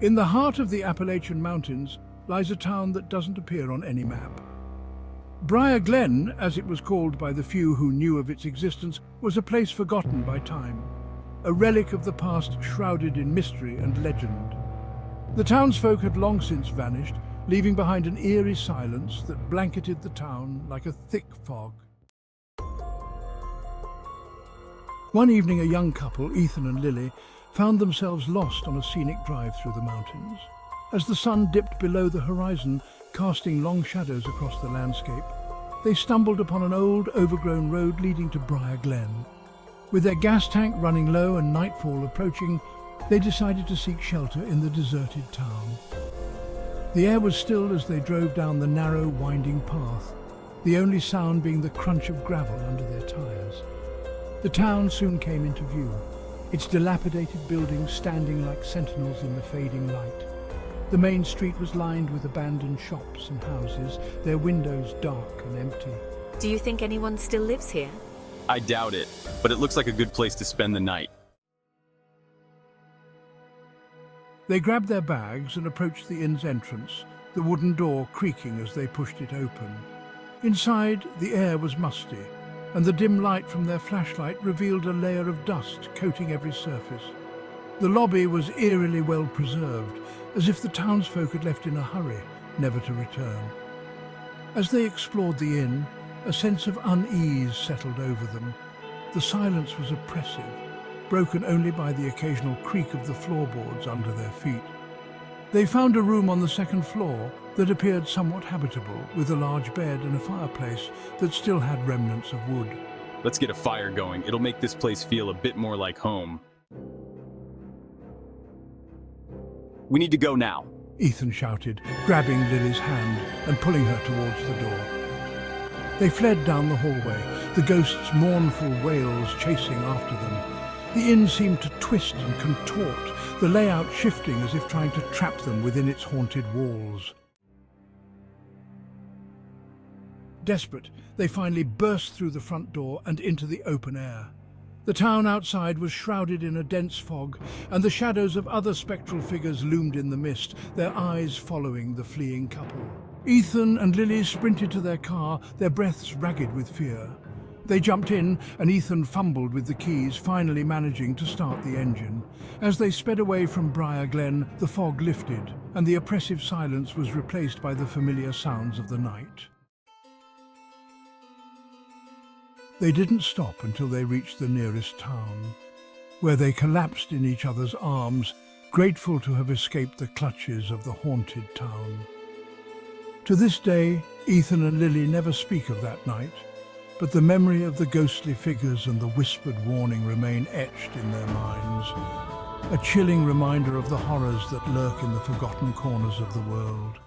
In the heart of the Appalachian Mountains lies a town that doesn't appear on any map. Briar Glen, as it was called by the few who knew of its existence, was a place forgotten by time, a relic of the past shrouded in mystery and legend. The townsfolk had long since vanished, leaving behind an eerie silence that blanketed the town like a thick fog. One evening, a young couple, Ethan and Lily, found themselves lost on a scenic drive through the mountains. As the sun dipped below the horizon, casting long shadows across the landscape, they stumbled upon an old, overgrown road leading to Briar Glen. With their gas tank running low and nightfall approaching, they decided to seek shelter in the deserted town. The air was still as they drove down the narrow, winding path, the only sound being the crunch of gravel under their tires. The town soon came into view, its dilapidated buildings standing like sentinels in the fading light. The main street was lined with abandoned shops and houses, their windows dark and empty. Do you think anyone still lives here? I doubt it, but it looks like a good place to spend the night. They grabbed their bags and approached the inn's entrance, the wooden door creaking as they pushed it open. Inside, the air was musty, and the dim light from their flashlight revealed a layer of dust coating every surface. The lobby was eerily well preserved, as if the townsfolk had left in a hurry, never to return. As they explored the inn, a sense of unease settled over them. The silence was oppressive, broken only by the occasional creak of the floorboards under their feet. They found a room on the second floor that appeared somewhat habitable, with a large bed and a fireplace that still had remnants of wood. Let's get a fire going. It'll make this place feel a bit more like home. We need to go now. Ethan shouted, grabbing Lily's hand and pulling her towards the door. They fled down the hallway, the ghost's mournful wails chasing after them. The inn seemed to twist and contort, the layout shifting as if trying to trap them within its haunted walls. Desperate, they finally burst through the front door and into the open air. The town outside was shrouded in a dense fog, and the shadows of other spectral figures loomed in the mist, their eyes following the fleeing couple. Ethan and Lily sprinted to their car, their breaths ragged with fear. They jumped in, and Ethan fumbled with the keys, finally managing to start the engine. As they sped away from Briar Glen, the fog lifted, and the oppressive silence was replaced by the familiar sounds of the night. They didn't stop until they reached the nearest town, where they collapsed in each other's arms, grateful to have escaped the clutches of the haunted town. To this day, Ethan and Lily never speak of that night, but the memory of the ghostly figures and the whispered warning remain etched in their minds, a chilling reminder of the horrors that lurk in the forgotten corners of the world.